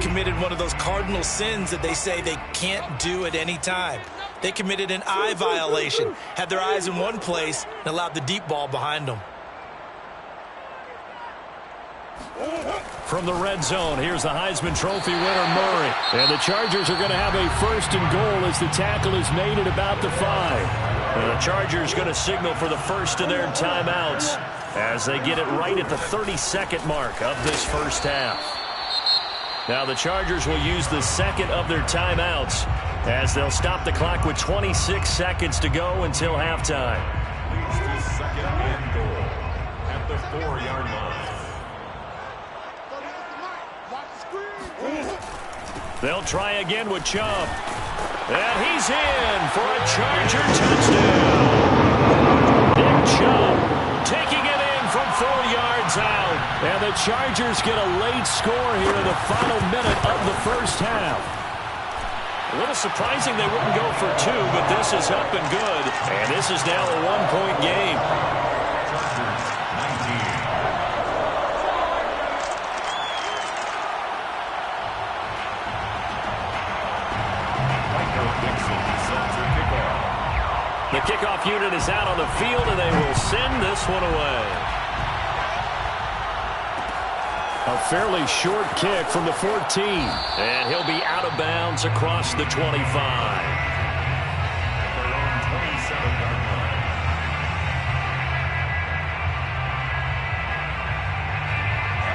committed one of those cardinal sins that they say they can't do at any time. They committed an eye violation, had their eyes in one place, and allowed the deep ball behind them. From the red zone, here's the Heisman Trophy winner, Murray. And the Chargers are going to have a first and goal as the tackle is made at about the 5. And the Chargers going to signal for the first of their timeouts as they get it right at the 32nd mark of this first half. Now the Chargers will use the second of their timeouts as they'll stop the clock with 26 seconds to go until halftime. Leads to second and goal at the 4-yard line. They'll try again with Chubb. And he's in for a Charger touchdown. Nick Chubb taking it in from 4 yards out. And the Chargers get a late score here in the final minute of the first half. A little surprising they wouldn't go for 2, but this is up and good. And this is now a 1-point game. The kickoff unit is out on the field, and they will send this one away. A fairly short kick from the 14. And he'll be out of bounds across the 25. Their own 27-yard line.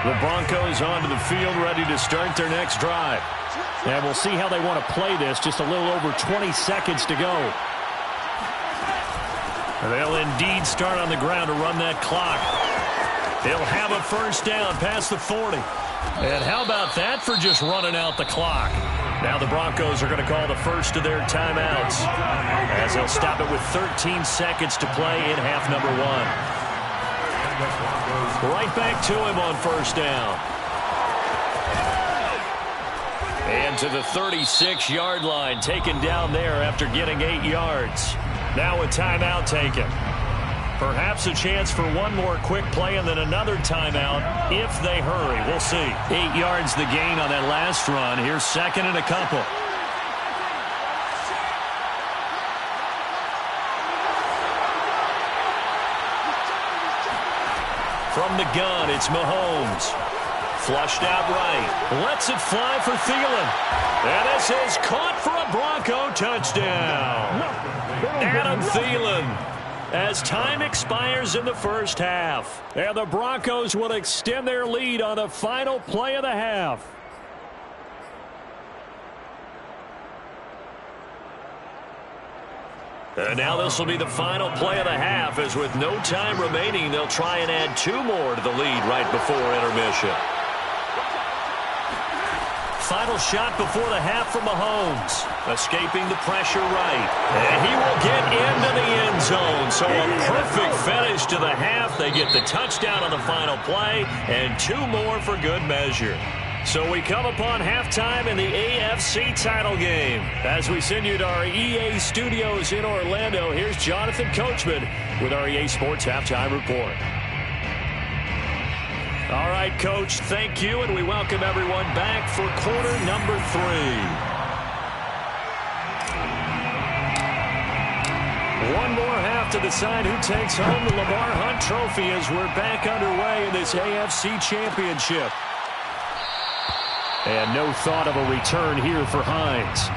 The Broncos onto the field, ready to start their next drive. And we'll see how they want to play this. Just a little over 20 seconds to go. They'll indeed start on the ground to run that clock. They'll have a first down past the 40. And how about that for just running out the clock? Now the Broncos are going to call the first of their timeouts as they'll stop it with 13 seconds to play in half number 1. Right back to him on first down. And to the 36-yard line, taken down there after getting 8 yards. Now a timeout taken. Perhaps a chance for one more quick play and then another timeout if they hurry. We'll see. 8 yards the gain on that last run. Here's second and a couple. From the gun, it's Mahomes. Flushed out right. Lets it fly for Thielen. And this is caught for a Bronco touchdown. Adam Thielen as time expires in the first half. And the Broncos will extend their lead on the final play of the half. And now this will be the final play of the half, as with no time remaining, they'll try and add 2 more to the lead right before intermission. Final shot before the half from Mahomes. Escaping the pressure right. And he will get into the end zone. So a perfect finish to the half. They get the touchdown on the final play. And 2 more for good measure. So we come upon halftime in the AFC title game. As we send you to our EA studios in Orlando, here's Jonathan Coachman with our EA Sports Halftime Report. All right, Coach, thank you, and we welcome everyone back for quarter number 3. One more half to decide who takes home the Lamar Hunt Trophy as we're back underway in this AFC Championship. And no thought of a return here for Hines.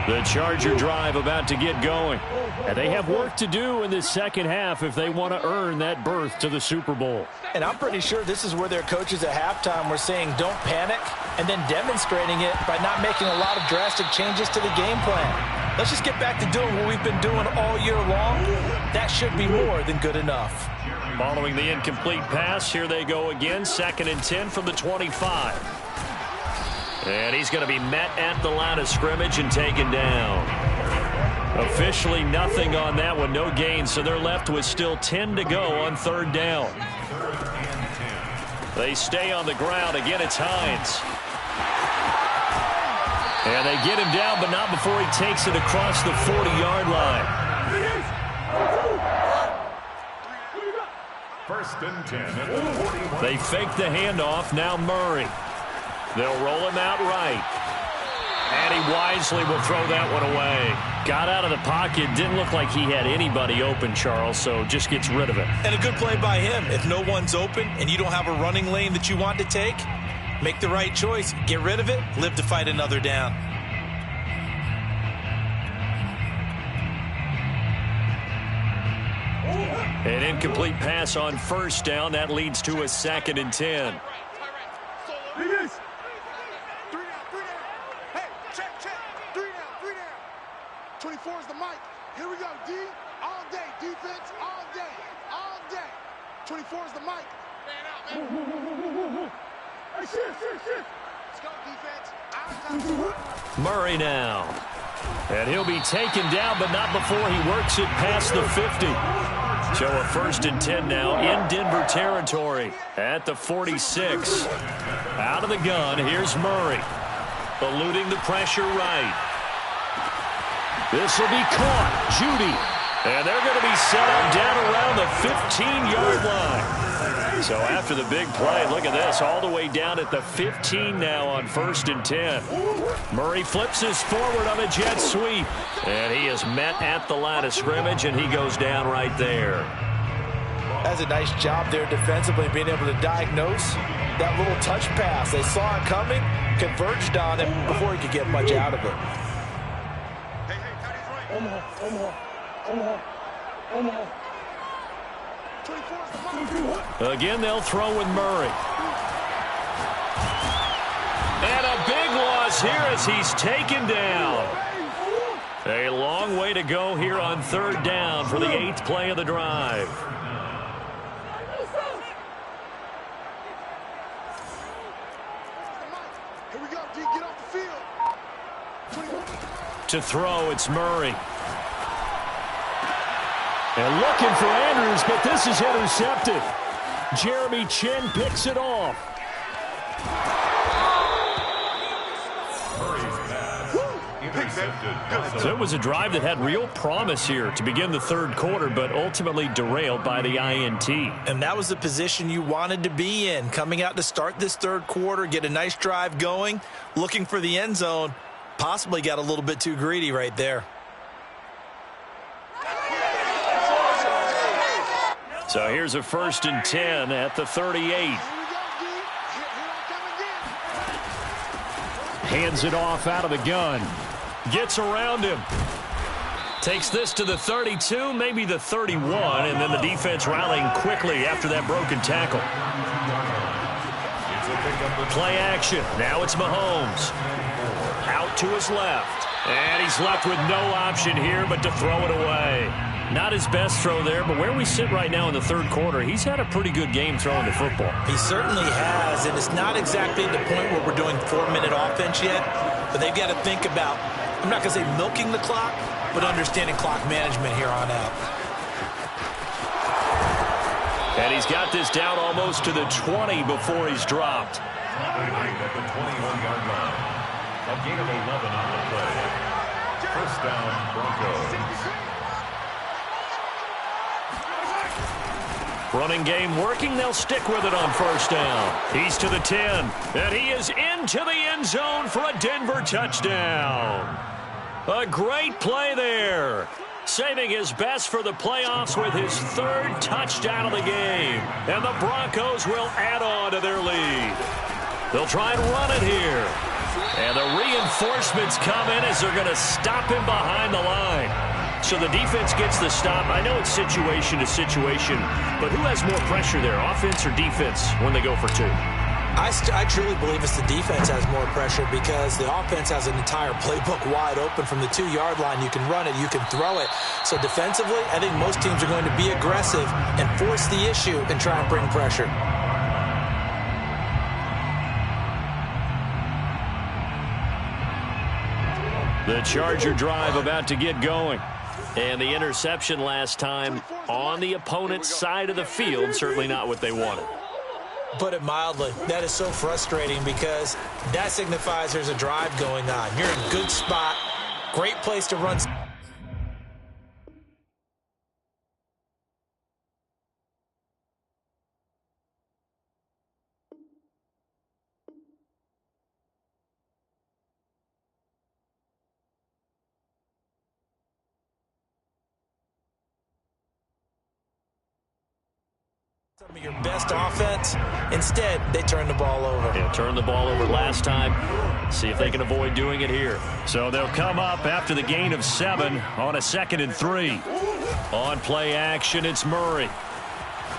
The Charger drive about to get going. And they have work to do in this second half if they want to earn that berth to the Super Bowl. And I'm pretty sure this is where their coaches at halftime were saying don't panic, and then demonstrating it by not making a lot of drastic changes to the game plan. Let's just get back to doing what we've been doing all year long. That should be more than good enough. Following the incomplete pass, here they go again. 2nd and 10 from the 25. And he's going to be met at the line of scrimmage and taken down. Officially nothing on that one, no gain, so they're left with still 10 to go on 3rd down. They stay on the ground. Again, it's Hines. And they get him down, but not before he takes it across the 40-yard line. First and 10 at the 41. They fake the handoff. Now Murray. They'll roll him out right. And he wisely will throw that one away. Got out of the pocket. Didn't look like he had anybody open, Charles, so just gets rid of it. And a good play by him. If no one's open and you don't have a running lane that you want to take, make the right choice. Get rid of it. Live to fight another down. An incomplete pass on first down. That leads to a 2nd and 10. Hey, check. 3 down. 24 is the mic. Here we go, D. All day. Defense, all day. 24 is the mic. Man out, man. Hey, shit. Let's go, defense. Murray now. And he'll be taken down, but not before he works it past the 50. So a 1st and 10 now in Denver territory at the 46. Out of the gun, here's Murray. Eluding the pressure right. This will be caught. Judy. And they're going to be set up down around the 15-yard line. So after the big play, look at this, all the way down at the 15 now on 1st and 10. Murray flips his forward on a jet sweep. And he is met at the line of scrimmage, and he goes down right there. That's a nice job there defensively, being able to diagnose that little touch pass. They saw it coming, converged on him before he could get much out of it. Omaha. Again, they'll throw with Murray. And a big loss here as he's taken down. A long way to go here on 3rd down for the 8th play of the drive. Here we go, D. Get off the field. To throw, it's Murray. And looking for Andrews, but this is intercepted. Jeremy Chin picks it off. So it was a drive that had real promise here to begin the 3rd quarter, but ultimately derailed by the INT. And that was the position you wanted to be in, coming out to start this 3rd quarter, get a nice drive going, looking for the end zone. Possibly got a little bit too greedy right there. So here's a 1st and 10 at the 38. Hands it off out of the gun. Gets around him. Takes this to the 32, maybe the 31, and then the defense rallying quickly after that broken tackle. Play action. Now it's Mahomes. Out to his left. And he's left with no option here but to throw it away. Not his best throw there, but where we sit right now in the 3rd quarter, he's had a pretty good game throwing the football. He certainly has, and it's not exactly at the point where we're doing 4-minute offense yet, but they've got to think about, I'm not going to say milking the clock, but understanding clock management here on out. And he's got this down almost to the 20 before he's dropped. At the 21-yard line. A gain of 11 on the play. 1st down, Broncos. Running game working. They'll stick with it on 1st down. He's to the 10. And he is into the end zone for a Denver touchdown. A great play there. Saving his best for the playoffs with his 3rd touchdown of the game. And the Broncos will add on to their lead. They'll try and run it here. And the reinforcements come in as they're going to stop him behind the line. So the defense gets the stop. I know it's situation to situation, but who has more pressure there, offense or defense, when they go for 2? I truly believe it's the defense has more pressure because the offense has an entire playbook wide open from the 2-yard line. You can run it, you can throw it. So defensively, I think most teams are going to be aggressive and force the issue and try and bring pressure. The Charger drive about to get going. And the interception last time on the opponent's side of the field, certainly not what they wanted. Put it mildly, that is so frustrating because that signifies there's a drive going on. You're in a good spot, great place to run. Some of your best offense. Instead, they turn the ball over. Yeah, turned the ball over last time. See if they can avoid doing it here. So they'll come up after the gain of 7 on a 2nd and 3. On play action, it's Murray.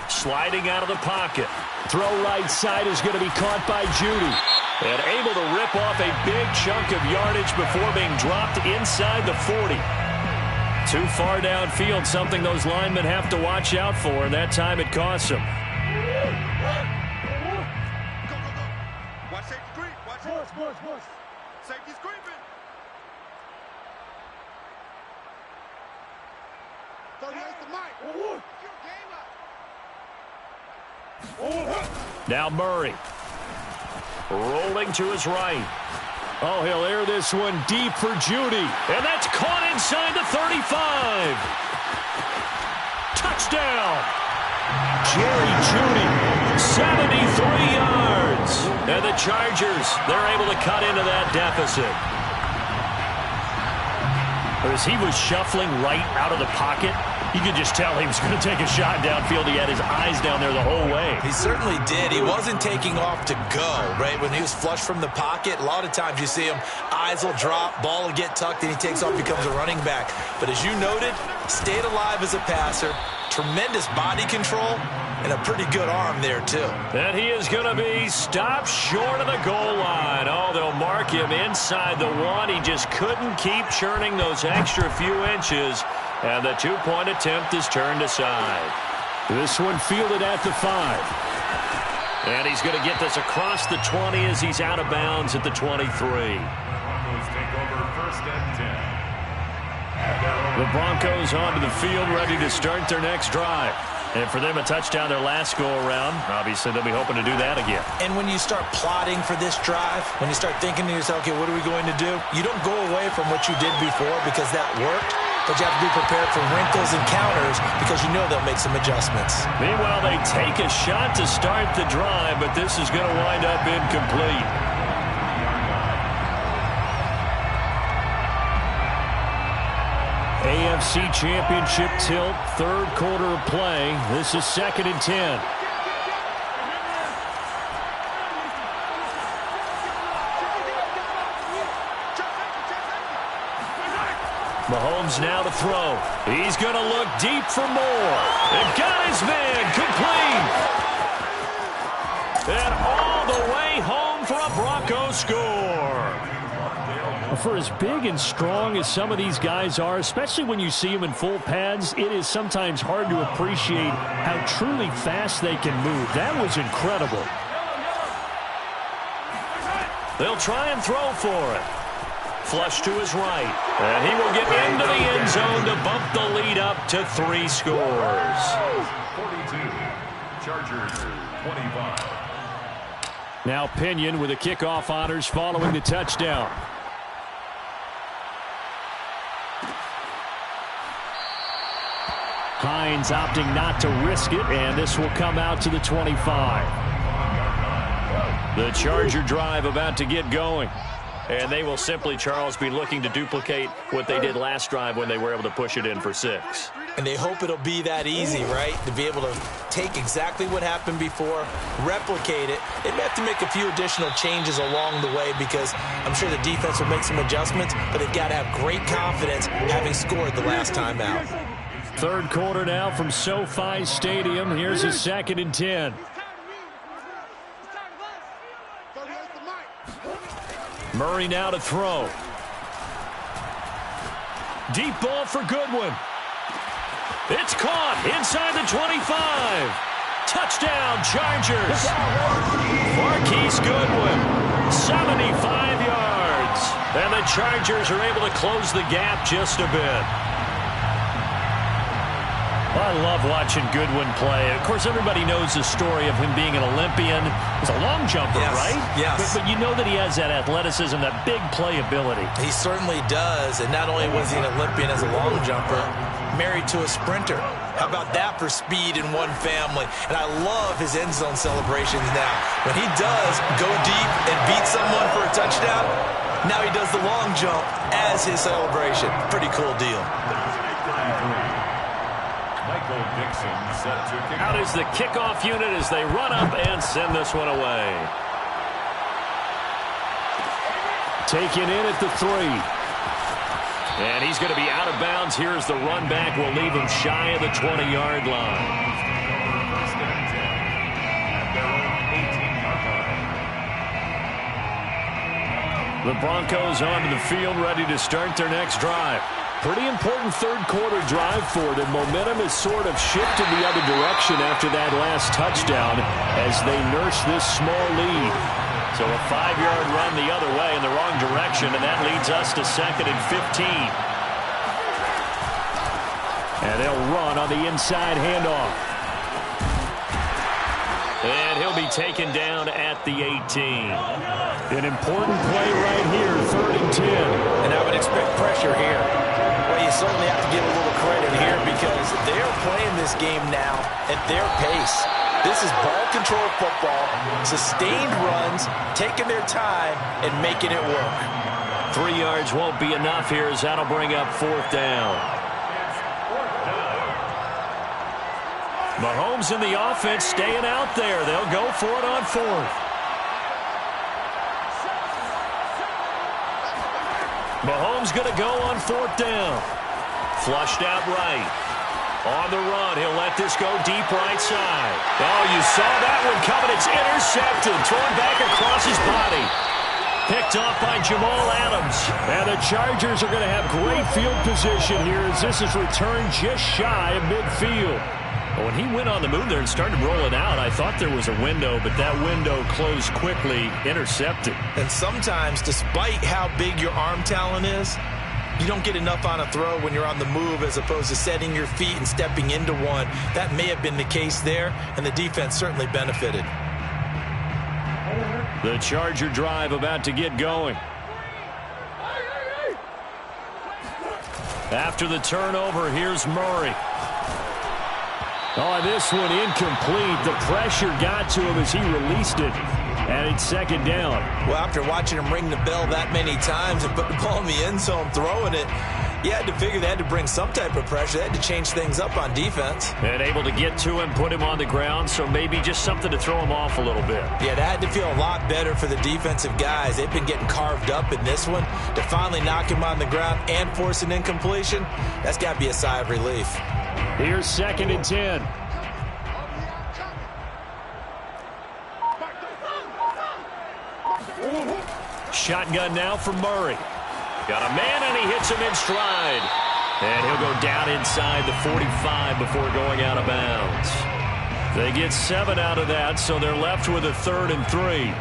Sliding out of the pocket. Throw right side is going to be caught by Judy. And able to rip off a big chunk of yardage before being dropped inside the 40. Too far downfield, something those linemen have to watch out for, and that time it costs them. Watch safety screen. Watch it. Safety screaming. 38 to Mike. Your game up. Now Murray. Rolling to his right. Oh, he'll air this one deep for Judy. And that's caught inside the 35. Touchdown. Jerry Judy, 73 yards. And the Chargers, they're able to cut into that deficit. As he was shuffling right out of the pocket, you could just tell he was going to take a shot downfield. He had his eyes down there the whole way. He certainly did. He wasn't taking off to go, right? When he was flush from the pocket, a lot of times you see him, eyes will drop, ball will get tucked, and he takes off, becomes a running back. But as you noted, stayed alive as a passer, tremendous body control, and a pretty good arm there, too. And he is going to be stopped short of the goal line. Oh, they'll mark him inside the 1. He just couldn't keep churning those extra few inches. And the 2-point attempt is turned aside. This one fielded at the 5. And he's going to get this across the 20 as he's out of bounds at the 23. Broncos take over 1st and 10. The Broncos onto the field, ready to start their next drive. And for them, a touchdown their last go-around. Obviously, they'll be hoping to do that again. And when you start plotting for this drive, when you start thinking to yourself, okay, what are we going to do? You don't go away from what you did before because that worked. But you have to be prepared for wrinkles and counters because you know they'll make some adjustments. Meanwhile, they take a shot to start the drive, but this is going to wind up incomplete. AFC Championship tilt, 3rd quarter of play. This is 2nd and 10. Mahomes now to throw. He's going to look deep for more. And got his man complete. And all the way home for a Broncos score. For as big and strong as some of these guys are, especially when you see them in full pads, it is sometimes hard to appreciate how truly fast they can move. That was incredible. They'll try and throw for it. Flush to his right. And he will get into the end zone to bump the lead up to 3 scores. 42. Chargers 25. Now Pinion with the kickoff honors following the touchdown. Hines opting not to risk it, and this will come out to the 25. The Charger drive about to get going. And they will simply, Charles, be looking to duplicate what they did last drive when they were able to push it in for 6. And they hope it'll be that easy, right? To be able to take exactly what happened before, replicate it. They may have to make a few additional changes along the way because I'm sure the defense will make some adjustments, but they've got to have great confidence having scored the last time out. 3rd quarter now from SoFi Stadium. Here's a 2nd and 10. Murray now to throw. Deep ball for Goodwin. It's caught inside the 25. Touchdown, Chargers. Marquise Goodwin, 75 yards. And the Chargers are able to close the gap just a bit. I love watching Goodwin play. Of course, everybody knows the story of him being an Olympian. He's a long jumper, yes, right? Yes. But you know that he has that athleticism, that big playability. He certainly does. And not only was he an Olympian as a long jumper, married to a sprinter. How about that for speed in one family? And I love his end zone celebrations now. When he does go deep and beat someone for a touchdown, now he does the long jump as his celebration. Pretty cool deal. Michael Dixon set to kick Out off. is the kickoff unit as they run up and send this one away. Taken in at the 3. And he's going to be out of bounds. Here's the run back. Will leave him shy of the 20-yard line. First and 10 at their own 18-yard line. The Broncos onto the field, ready to start their next drive. Pretty important third-quarter drive for them. Momentum has sort of shifted the other direction after that last touchdown as they nurse this small lead. So a 5-yard run the other way in the wrong direction, and that leads us to 2nd and 15. And they'll run on the inside handoff. And he'll be taken down at the 18. An important play right here, 3rd and 10. And I would expect pressure here. Well, you certainly have to give a little credit here because they're playing this game now at their pace. This is ball control football, sustained runs, taking their time, and making it work. 3 yards won't be enough here as that'll bring up 4th down. Mahomes in the offense staying out there. They'll go for it on 4th. Mahomes going to go on 4th down. Flushed out right. On the run, he'll let this go deep right side. Oh, you saw that one coming. It's intercepted. Thrown back across his body. Picked off by Jamal Adams. And the Chargers are going to have great field position here as this is returned just shy of midfield. When he went on the move there and started rolling out, I thought there was a window, but that window closed quickly, intercepted. And sometimes, despite how big your arm talent is, you don't get enough on a throw when you're on the move as opposed to setting your feet and stepping into one. That may have been the case there, and the defense certainly benefited. The Charger drive about to get going. After the turnover, here's Murray. Oh, this one incomplete. The pressure got to him as he released it. And it's 2nd down. Well, after watching him ring the bell that many times and put the ball in the end zone throwing it, you had to figure they had to bring some type of pressure. They had to change things up on defense. And able to get to him, put him on the ground, so maybe just something to throw him off a little bit. Yeah, that had to feel a lot better for the defensive guys. They've been getting carved up in this one. To finally knock him on the ground and force an incompletion, that's got to be a sigh of relief. Here's 2nd and 10. Shotgun now for Murray. Got a man, and he hits him in stride. And he'll go down inside the 45 before going out of bounds. They get 7 out of that, so they're left with a 3rd and 3.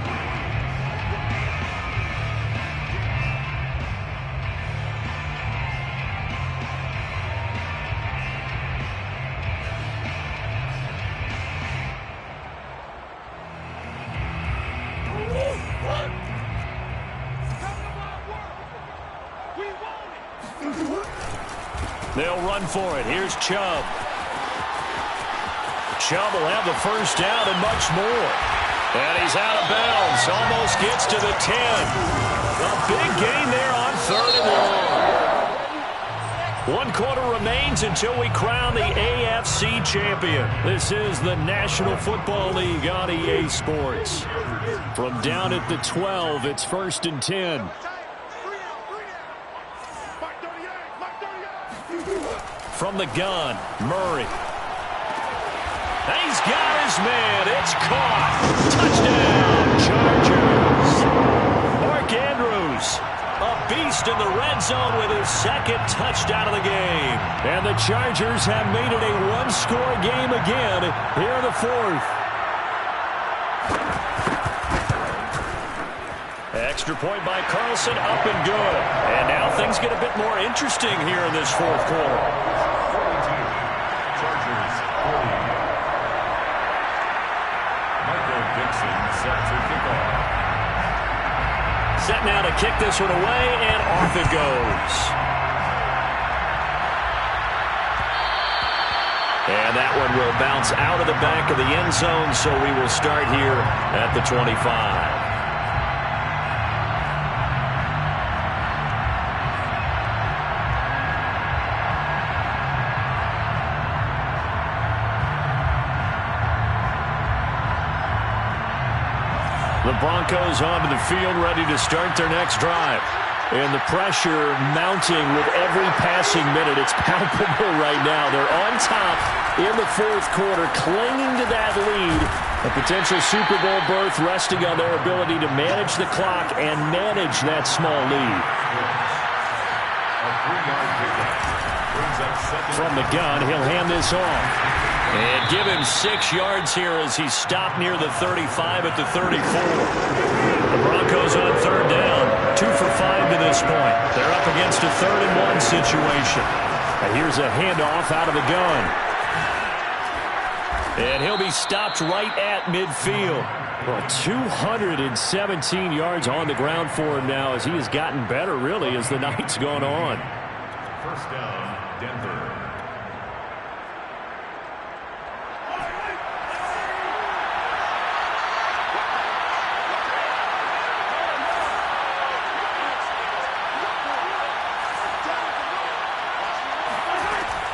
They'll run for it. Here's Chubb. Chubb will have the first down and much more. And he's out of bounds. Almost gets to the 10. A big gain there on 3rd and long. 1 quarter remains until we crown the AFC champion. This is the National Football League on EA Sports. From down at the 12, it's 1st and 10. From the gun, Murray. He's got his man. It's caught. Touchdown, Chargers. Mark Andrews, a beast in the red zone with his 2nd touchdown of the game. And the Chargers have made it a 1-score game again here in the 4th. Extra point by Carlson, up and good. And now things get a bit more interesting here in this 4th quarter. Chargers 40. Michael Dixon set to kick off. Set now to kick this one away, and off it goes. And that one will bounce out of the back of the end zone, so we will start here at the 25. The Broncos onto the field, ready to start their next drive. And the pressure mounting with every passing minute. It's palpable right now. They're on top in the fourth quarter, clinging to that lead. A potential Super Bowl berth resting on their ability to manage the clock and manage that small lead. From the gun, he'll hand this off. And give him 6 yards here as he stopped near the 35 at the 34. The Broncos on third down. 2 for 5 to this point. They're up against a 3rd-and-1 situation. And here's a handoff out of the gun. And he'll be stopped right at midfield. Well, 217 yards on the ground for him now as he has gotten better, really, as the night's gone on. First down, Denver.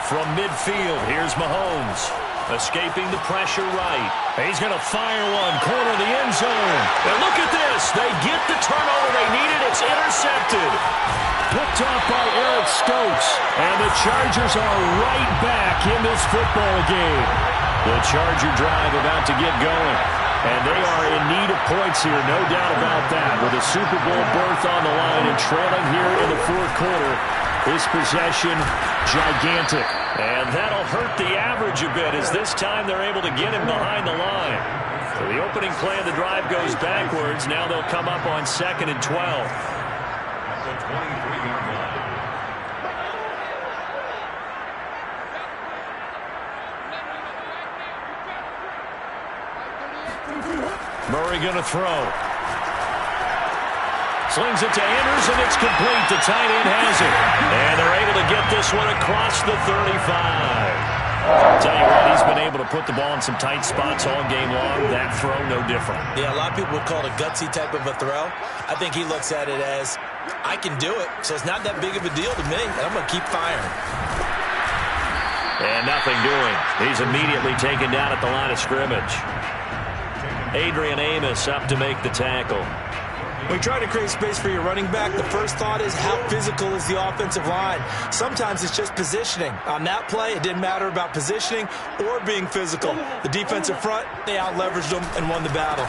From midfield, here's Mahomes. Escaping the pressure right. He's going to fire one, corner of the end zone. And look at this. They get the turnover they needed. It's intercepted. Picked off by Eric Stokes. And the Chargers are right back in this football game. The Charger drive about to get going. And they are in need of points here, no doubt about that. With a Super Bowl berth on the line and trailing here in the fourth quarter. This possession, gigantic. And that'll hurt the average a bit as this time they're able to get him behind the line. So the opening play of the drive goes backwards. Now they'll come up on 2nd and 12. At the 23-yard line. Murray going to throw. Slings it to Andrews, and it's complete. The tight end has it. And they're able to get this one across the 35. I'll tell you what, he's been able to put the ball in some tight spots all game long. That throw, no different. Yeah, a lot of people would call it a gutsy type of a throw. I think he looks at it as, I can do it, so it's not that big of a deal to me. I'm going to keep firing. And nothing doing. He's immediately taken down at the line of scrimmage. Adrian Amos up to make the tackle. When you try to create space for your running back, the first thought is how physical is the offensive line. Sometimes it's just positioning. On that play, it didn't matter about positioning or being physical. The defensive front, they out-leveraged them and won the battle.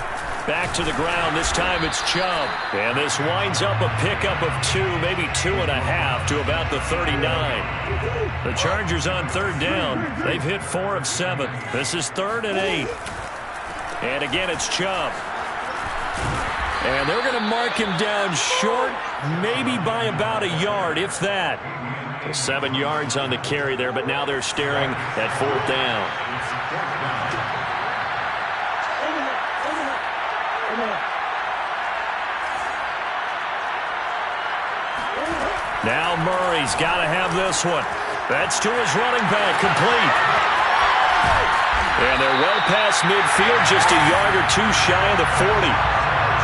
Back to the ground. This time it's Chubb. And this winds up a pickup of 2, maybe 2.5 to about the 39. The Chargers on third down. They've hit 4 of 7. This is 3rd and 8. And again, it's Chubb. And they're going to mark him down short, maybe by about a yard, if that. 7 yards on the carry there, but now they're staring at 4th down. Now Murray's got to have this one. That's to his running back, complete. And they're well past midfield, just a yard or 2 shy of the 40.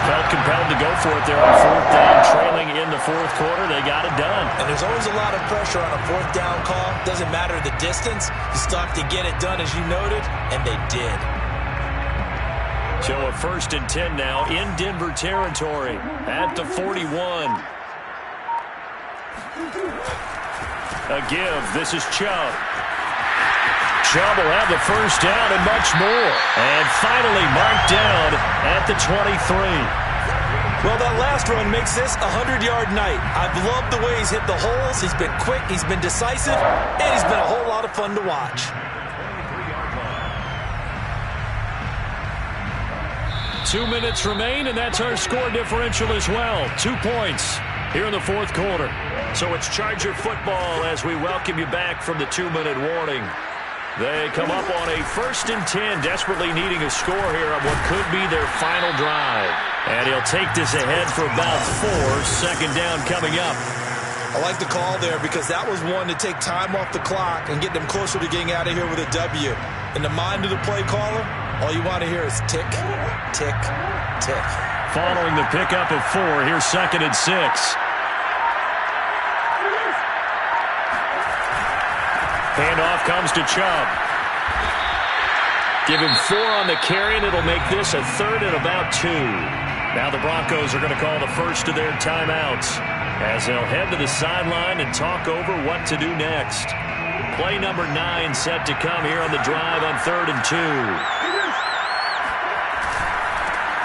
Felt compelled to go for it there on 4th down, trailing in the fourth quarter. They got it done. And there's always a lot of pressure on a 4th down call. Doesn't matter the distance. You still have to get it done, as you noted, and they did. So a 1st and 10 now in Denver territory at the 41. A give. This is Chubb. Chubb will have the first down and much more. And finally marked down at the 23. Well, that last run makes this a 100-yard night. I've loved the way he's hit the holes. He's been quick, he's been decisive, and he's been a whole lot of fun to watch. 2 minutes remain, and that's our score differential as well. 2 points here in the fourth quarter. So it's Charger football as we welcome you back from the 2-minute warning. They come up on a 1st and 10, desperately needing a score here on what could be their final drive. And he'll take this ahead for about 4. 2nd down coming up. I like the call there because that was one to take time off the clock and get them closer to getting out of here with a W. In the mind of the play caller, all you want to hear is tick, tick, tick. Following the pickup of 4, here's 2nd and 6. Handoff comes to Chubb. Give him 4 on the carry, and it'll make this a 3rd and about 2. Now the Broncos are going to call the first of their timeouts as they'll head to the sideline and talk over what to do next. Play number 9 set to come here on the drive on 3rd and 2.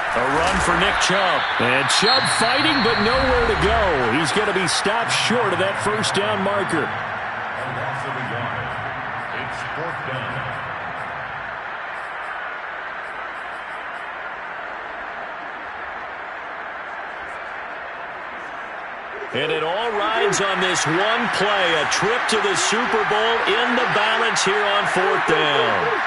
A run for Nick Chubb. And Chubb fighting, but nowhere to go. He's going to be stopped short of that first down marker. A loss of a yard. It's 4th down. And it all rides on this one play. A trip to the Super Bowl in the balance here on 4th down.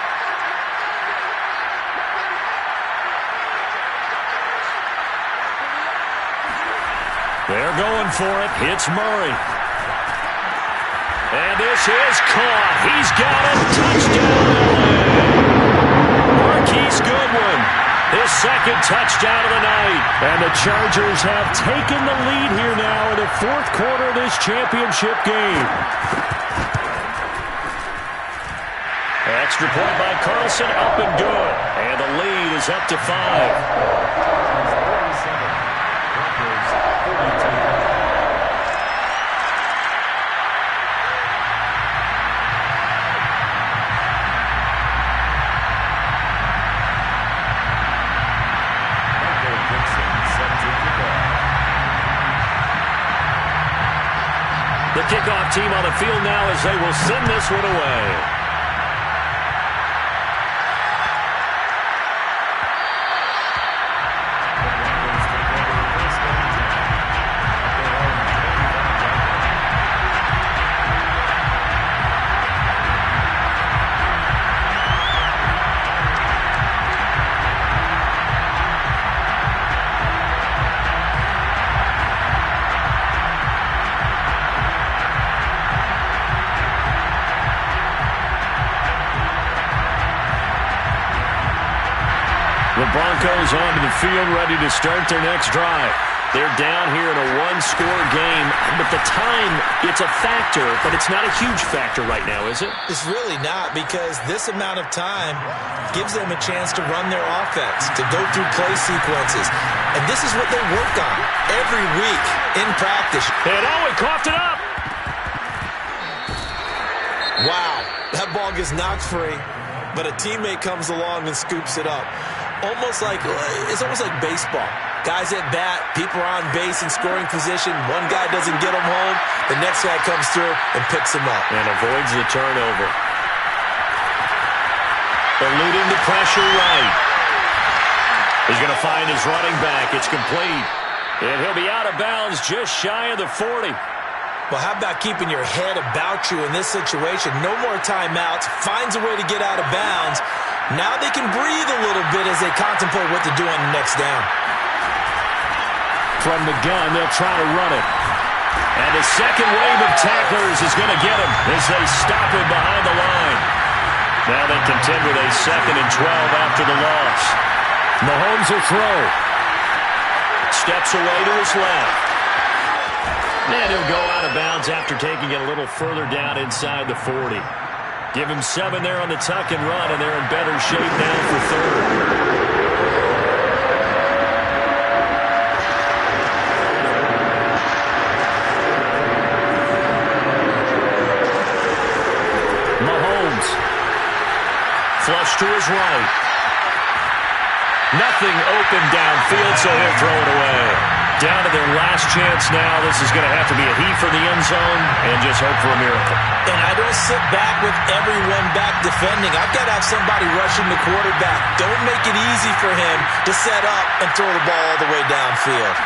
They're going for it. It's Murray. And this is caught. He's got it. Touchdown, LA. Marquise Goodwin. His 2nd touchdown of the night. And the Chargers have taken the lead here now in the 4th quarter of this championship game. Extra point by Carlson, up and good. And the lead is up to 5. The kickoff team on the field now as they will send this one away. The Broncos onto the field ready to start their next drive. They're down here in a one-score game, but the time, it's a factor, but it's not a huge factor right now, is it? It's really not, because this amount of time gives them a chance to run their offense, to go through play sequences. And this is what they work on every week in practice. And he coughed it up. Wow, that ball gets knocked free, but a teammate comes along and scoops it up. It's almost like baseball. Guys at bat, people are on base in scoring position. One guy doesn't get them home. The next guy comes through and picks him up. And avoids the turnover. Eluding the pressure right. He's going to find his running back. It's complete. And he'll be out of bounds just shy of the 40. Well, how about keeping your head about you in this situation? No more timeouts. Finds a way to get out of bounds. Now they can breathe a little bit as they contemplate what to do on the next down. From the gun, they'll try to run it. And the second wave of tacklers is going to get him as they stop him behind the line. Now they contend with a 2nd and 12 after the loss. Mahomes will throw. Steps away to his left. And he'll go out of bounds after taking it a little further down inside the 40. Give him 7 there on the tuck and run, and they're in better shape now for 3rd. Mahomes. Flush to his right. Nothing open downfield, so he'll throw it away. Down to their last chance now. This is going to have to be a heave for the end zone and just hope for a miracle. And I don't sit back with everyone back defending. I've got to have somebody rushing the quarterback. Don't make it easy for him to set up and throw the ball all the way downfield.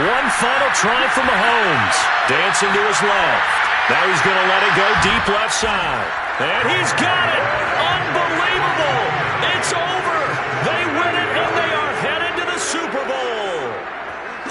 One final try from Mahomes. Dancing to his left. Now he's going to let it go deep left side. And he's got it. Unbelievable. It's over. They win it, and they are headed to the Super Bowl.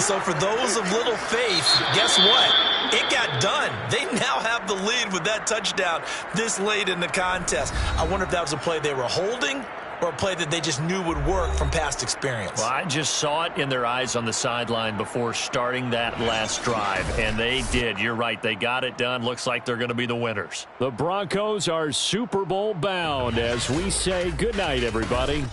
So for those of little faith, guess what? It got done. They now have the lead with that touchdown this late in the contest. I wonder if that was a play they were holding or a play that they just knew would work from past experience? Well, I just saw it in their eyes on the sideline before starting that last drive, and they did. You're right. They got it done. Looks like they're going to be the winners. The Broncos are Super Bowl bound as we say goodnight, everybody.